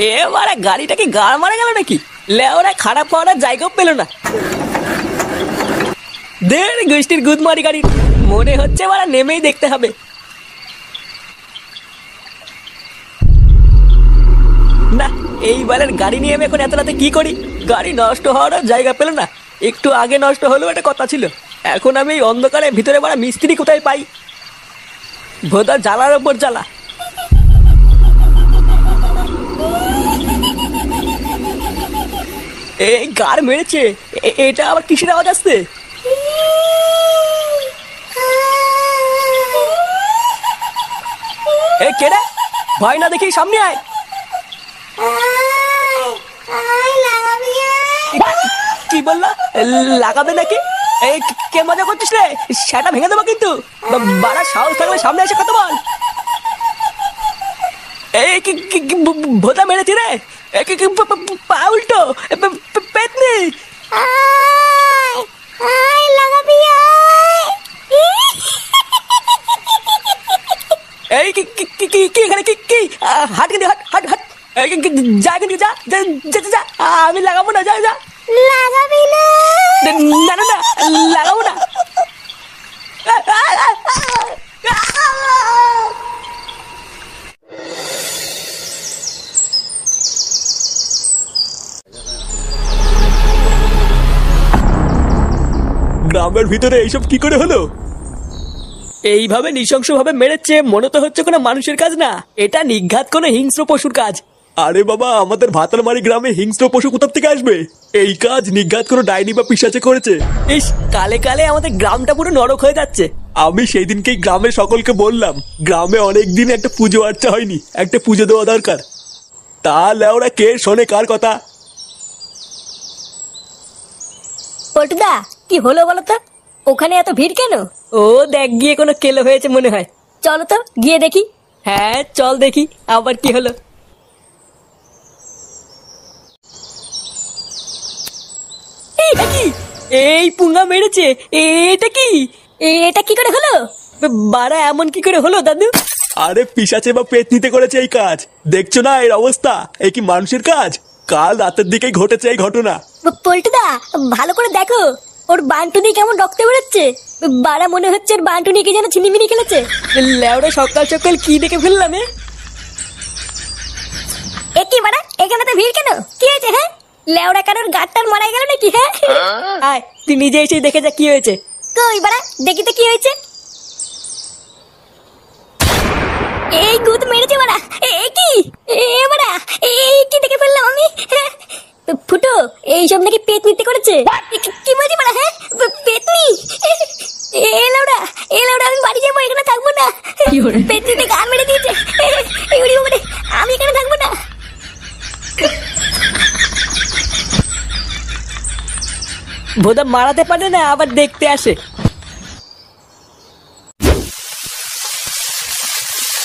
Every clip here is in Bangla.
এবারে গাড়িটাকে গাড় মারা গেল নাকি? লেওরা খারাপ হওয়ার জায়গাও পেল না। দেড় গোষ্ঠীর গুদমারি গাড়ি, মনে হচ্ছে এবার নেমেই দেখতে হবে। না, এইবারের গাড়ি নিয়ে আমি এখন এত রাতে কি করি? গাড়ি নষ্ট হওয়ার জায়গা পেল না। একটু আগে নষ্ট হলেও একটা কথা ছিল। এখন আমি এই অন্ধকারে ভিতরে বাড়া মিস্ত্রি কোথায় পাই? ভোদা জ্বালার ওপর জ্বালা। এই গাড় মেরেছে, এটা আবার কিসের আওয়াজ আসছে? এ কেডা? ভয় না দেখি সামনে আয়। কি বললা? লাগাবে নাকি? এই কে মজা করছিস রে? সেটা ভেঙে দেবো কিন্তু। বাড়া সাহস থাকলে সামনে এসে কথা বল। এই ভোতা মেরেছি রে। পা উল্টো পেতনি। এই কি এখানে কি হাট কিন্তু হাট হাট যা কিন্তু যা যা। আমি লাগাবো না, যা যা। লাগাবি না? না না না, লাগাবো না। গ্রামের ভিতরে এইসব কি করে হলো? এইভাবে নৃশংসভাবে মেরেছে, মনে তো হচ্ছে কোনো মানুষের কাজ না, এটা নিঘাত কোনো হিংস্র পশুর কাজ। আরে বাবা, আমাদের ভাতালমারি গ্রামে হিংস্র পশু কোথা থেকে আসবে? এই কাজ নিঘাত কোনো ডাইনি বা পিশাচে করেছে। ইস, কালে কালে আমাদের গ্রামটা পুরো নরক হয়ে যাচ্ছে। আমি সেই দিনকেই গ্রামের সকলকে বললাম, গ্রামে অনেকদিন একটা পুজো আর্চা হয়নি, একটা পুজো দেওয়া দরকার। তাহলে ওরা কে শোনে কার কথা? পল্টুদা, কি হলো বলো তো? ওখানে এত ভিড় কেন? ও দেখ, গিয়ে কোনো কেলো হয়েছে মনে হয়। চলো তো গিয়ে দেখি। হ্যাঁ চল দেখি আবার কি হলো। এই পুঙ্গা মেরেছে, এটা কি? এটা কি করে হলো? বাড়া এমন কি করে হলো দাদু? আরে পিশাচে বা পেতনিতে করেছে এই কাজ। দেখছো না এর অবস্থা? এই কি মানুষের কাজ? কাল রাতের দিকেই ঘটেছে এই ঘটনা। পল্টুদা, ভালো করে দেখো, ওর বান্টুনি কেমন রক্তে বেরোচ্ছে। বাড়া মনে হচ্ছে ওর বান্টুনি কি যেন ছিনিমিনি খেলেছে। লেওড়া সকাল সকাল কি দেখে ফেললাম? এ কি বাড়া, এখানে তো ভিড় কেন? কি হয়েছে? হ্যাঁ, লেওড়া কারোর গাঁটটার মারা গেল নাকি? হ্যাঁ আয় তুই নিজে এসে দেখে যা কি হয়েছে। কই বাড়া, দেখি তো কি হয়েছে। এই গুদ মেরেছে বাড়া। এ কি বাড়া, এই কি দেখে ফেললাম আমি? ফুটো, এইসব নাকি পেতনিতে করেছে? কি বলছি বাড়া? হ্যাঁ, পেতনি? এলাউড়া এলাউড়া, আমি বাড়ি যাবো, এখানে থাকবো না। পেতনিতে গান মেরে দিয়েছে। আমি এখানে থাকবো না। ভোদা মারাতে পারে না, আবার দেখতে আসে।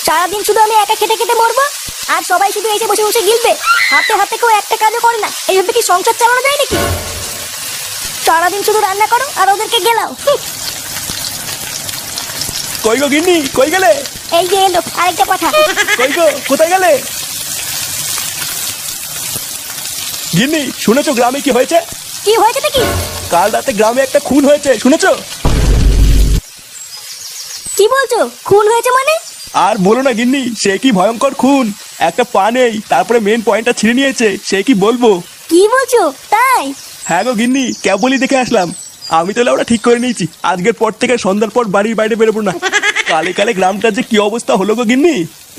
সারাদিন শুধু আমি একা খেটে খেটে মরবো, আর সবাই শুধু এসে বসে বসে গিলবে। হাতে হাতে কেউ একটা কাজও করে না। এইভাবে কি সংসার চালানো যায় নাকি? সারাদিন শুধু রান্না করো আর ওদেরকে গেলাও। কই গো গিন্নি, কই গেলে? এই যে এলো আরেকটা পাঠা। কই গো, কোথায় গেলে? গিন্নি, শুনেছো গ্রামে কি হয়েছে? কি হয়েছে নাকি? কাল রাতে গ্রামে একটা খুন হয়েছে, শুনেছো? কি বলছো? খুন হয়েছে মানে? আর বলো না গিন্নি, সে কি ভয়ঙ্কর খুন। একটা পা নেই, তারপরে মেন পয়েন্টটা ছিঁড়ে নিয়েছে। সে কি বলবো। কি বলছো? তাই? হ্যাঁ গো গিন্নি, কেবলই দেখে আসলাম। আমি তাহলে ওরা ঠিক করে নিয়েছি, আজকের পর থেকে সন্ধ্যার পর বাড়ির বাইরে বেরোবো না। কালে কালে গ্রামটার যে কি অবস্থা হলো গো গিন্নি।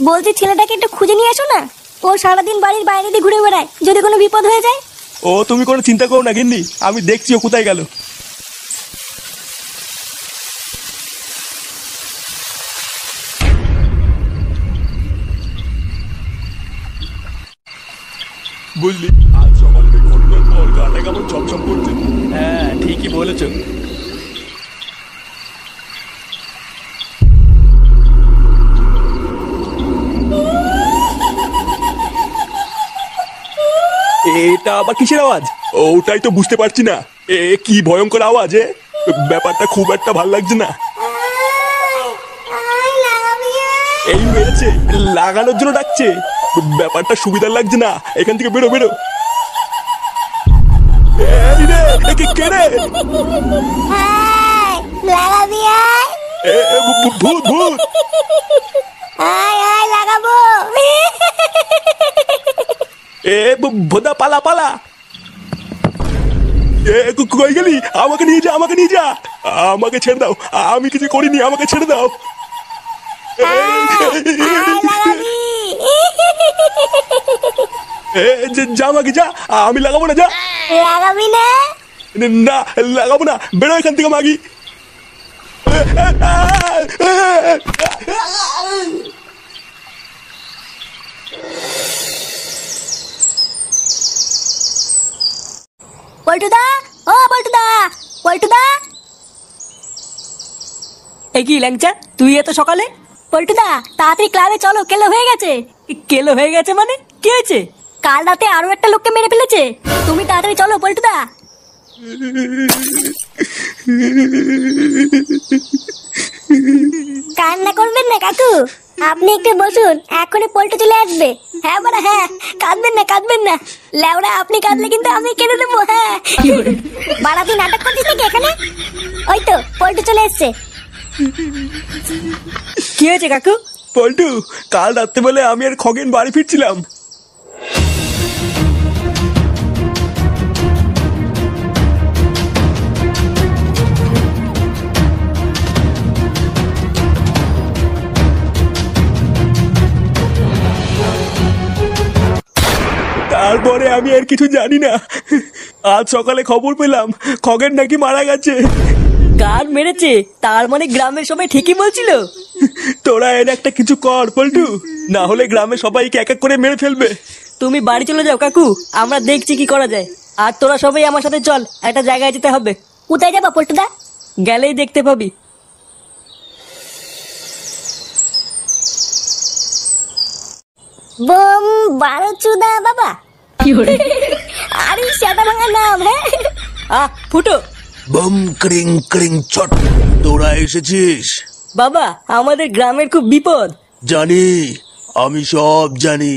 বলছি ছেলেটাকে একটু খুঁজে নিয়ে আসো না। ও সারাদিন বাড়ির বাইরে দিয়ে ঘুরে বেড়ায়, যদি কোনো বিপদ হয়ে যায়। ও তুমি কোনো চিন্তা করো না গিন্নি, আমি দেখছি ও কোথায় গেল। বুঝলি, আজ সকাল থেকে ঘটনার পর গাটা কেমন চমচম করছে। হ্যাঁ ঠিকই বলেছো। এটা আবার কিসের আওয়াজ? ওটাই তো বুঝতে পারছি না। কি ভয়ঙ্কর আওয়াজ! ব্যাপারটা খুব একটা ভালো লাগছে না। এই মেরেছে, লাগানোর জন্য ডাকছে। ব্যাপারটা সুবিধার লাগছে না, এখান থেকে বেরো বেরো। কে রে? লাগাবি আয়। ভূত ভূত। আয় আয় লাগাবো। ভোদা পালা পালা। কই গেলি? আমাকে নিয়ে যা, আমাকে নিয়ে যা। আমাকে ছেড়ে দাও, আমি কিছু করিনি, আমাকে ছেড়ে দাও। যা আমাকে যা, আমি লাগাবো না, যা। লাগাবি না? না লাগাবো না, বেরো এখান থেকে মাগি। পল্টুদা, ও পল্টুদা, পল্টুদা। এ কি ল্যাংচা, তুই এত সকালে? পল্টুদা তাড়াতাড়ি ক্লাবে চলো, কেলো হয়ে গেছে। কেলো হয়ে গেছে মানে? কি হয়েছে? কাল রাতে আরো একটা লোককে মেরে ফেলেছে। তুমি তাড়াতাড়ি চলো পল্টুদা। কান্না করবেন না কাকু, আপনি একটু বসুন, এখনই পল্টু চলে আসবে। হ্যাঁ বড়া হ্যাঁ, কাঁদবেন না কাঁদবেন না। লেওড়া আপনি কাঁদলে কিন্তু আমি কেঁদে দেবো। হ্যাঁ বাড়া তুই নাটক করছিস নাকি এখানে? ওই তো পল্টু চলে এসছে। কি হয়েছে কাকু? পল্টু, কাল রাত্রে বলে আমি আর খগেন বাড়ি ফিরছিলাম। তারপরে আমি আর কিছু জানি না। আজ সকালে খবর পেলাম খগেন নাকি মারা গেছে। গান মেরেছে? তার মানে গ্রামের সবাই ঠিকই বলছিল। তোরা এর একটা কিছু কর পল্টু, না হলে গ্রামে সবাইকে এক এক করে মেরে ফেলবে। তুমি বাড়ি চলে যাও কাকু, আমরা দেখছি কি করা যায়। আর তোরা সবাই আমার সাথে চল, একটা জায়গায় যেতে হবে। কোথায় যাবো পল্টুদা? গেলেই দেখতে পাবি। বোম বারোচুদা বাবা। আরে সেটা ভাঙা নাম। হ্যাঁ ফুটো। বম ক্রিং ক্রিং চট, তোরা এসেছিস? বাবা, আমাদের গ্রামের খুব বিপদ। জানি, আমি সব জানি।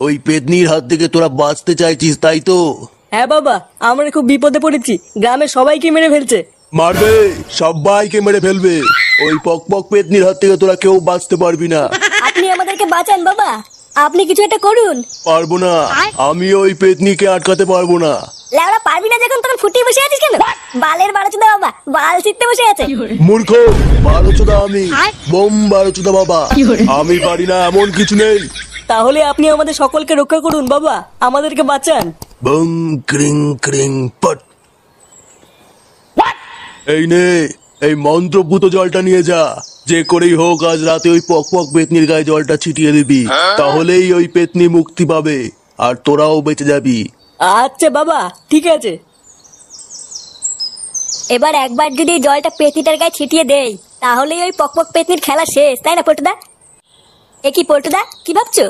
ওই পেতনির হাত থেকে তোরা বাঁচতে চাইছিস, তাই তো? হ্যাঁ বাবা, আমরা খুব বিপদে পড়েছি, গ্রামের সবাইকে মেরে ফেলছে। মারবে, সবাইকে মেরে ফেলবে। ওই পক পক পেতনির হাত থেকে তোরা কেউ বাঁচতে পারবি না। আপনি আমাদেরকে বাঁচান বাবা, আপনি কিছু একটা করুন। পারবো না, আমি ওই পেতনিকে আটকাতে পারবো না। লেওড়া পারবি না যখন তখন ফুটিয়ে বসে আছিস কেন? বালের বারোচুদা বাবা বাল ছিটতে বসে আছে। মূর্খ, বারোচোদা আমি, বোম বারোচোদা বাবা। আমি পারি না এমন কিছু নেই। তাহলে আপনি আমাদের সকলকে রক্ষা করুন বাবা, আমাদেরকে বাঁচান। বম ক্রিং ক্রিং পট। এই নে, এই মন্ত্রপুত জলটা নিয়ে যা। যে করেই হোক আজ রাতে ওই পক পক পেতনির গায়ে জলটা ছিটিয়ে দিবি, তাহলেই ওই পেতনি মুক্তি পাবে আর তোরাও বেঁচে যাবি। আচ্ছা বাবা, ঠিক আছে। এবার একবার যদি এই জলটা পেতনিটার গায়ে ছিটিয়ে দেই, তাহলেই ওই পকপক পেতনির খেলা শেষ, তাই না পল্টুদা? এ কি পল্টুদা, কি ভাবছো?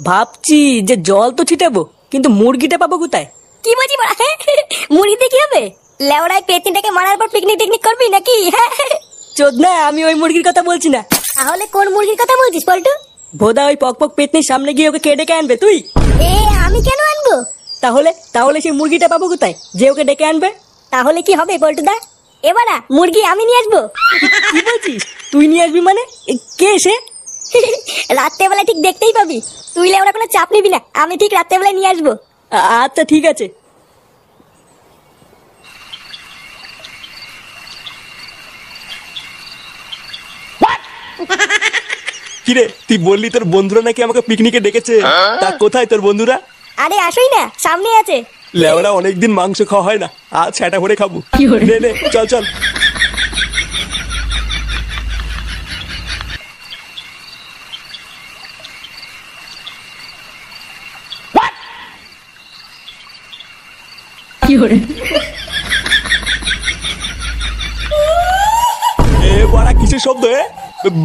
ভাবছি যে জল তো ছিটাবো, কিন্তু মুরগিটা পাবো কোথায়? কি বলছি বড়া? মুড়িতে কি হবে? লেওড়ায় পেতনিটাকে মারার পর পিকনিক টিকনিক করবি নাকি? চোদনা, আমি ওই মুরগির কথা বলছি না। তাহলে কোন মুরগির কথা বলছিস পল্টু? ভোদা ওই পক পক পেতনির সামনে গিয়ে ওকে ডেকে আনবে তুই। এ আমি কেন আনবো? তাহলে তাহলে সেই মুরগিটা পাবো কোথায় যে ওকে ডেকে আনবে? তাহলে কি হবে পল্টুদা? এবারা মুরগি আমি নিয়ে আসবো। কি বলছিস? তুই নিয়ে আসবি মানে? কে সে? রাত্রেবেলা ঠিক দেখতেই পাবি। তুই লেওড়া কোনো চাপ নিবি না, আমি ঠিক রাত্রেবেলায় নিয়ে আসবো। আচ্ছা ঠিক আছে। কিরে, তুই বললি তোর বন্ধুরা নাকি আমাকে পিকনিকে ডেকেছে, তা কোথায় তোর বন্ধুরা? আরে আসোই না, সামনে আছে। লেওরা অনেকদিন মাংস খাওয়া হয় না, আজ সেটা ভরে খাবো। নে নে, চল চল। এ বাড়া কিসের শব্দ?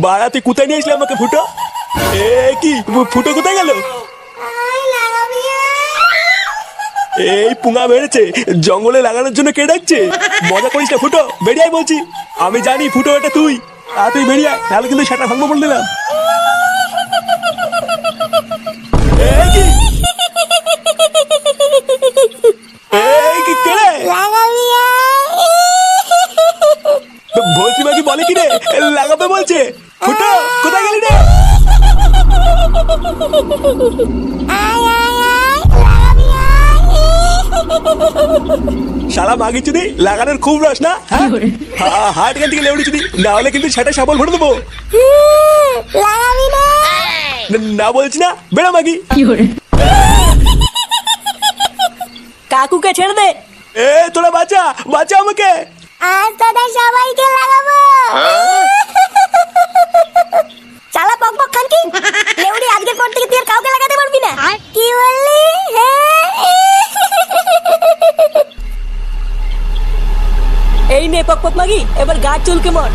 বাড়া তুই কোথায় নিয়ে আসলি আমাকে? ফুটো, এ কি ফুটো কোথায় গেল? এই পুঙা মেরেছে, জঙ্গলে লাগানোর জন্য কে ডাকছে? মজা করিস না ফুটো, বেরিয়ে আয় বলছি। আমি জানি ফুটো এটা তুই, তুই বেরিয়ে আয়, তাহলে কিন্তু সেটা ভাঙবো বলে দিলাম। এই কি? এই কি করে? লাগাবি বলছি মাগি বলে কি রে? লাগাবে বলছে। ফুটো কোথায় গেলি রে? শালা মাগি চুদি লাগানোর খুব রস না? হাট এখান থেকে লেউড়ি চুদি, না হলে কিন্তু সেটা সাবল ভরে দেবো। লাগাবি না না বলছি না, বেড়া মাগি। কাকুকে ছেড়ে দে। এ তোরা বাঁচা, বাঁচা আমাকে। আজ তোদের সবাইকে লাগাবো। চালা পক পক খানকি, লেউড়ি আজকের পর থেকে তুই আর কাউকে লাগাতে পারবি না। কি বললি? এই নে পক পক মাগি, এবার গা চুলকে মর।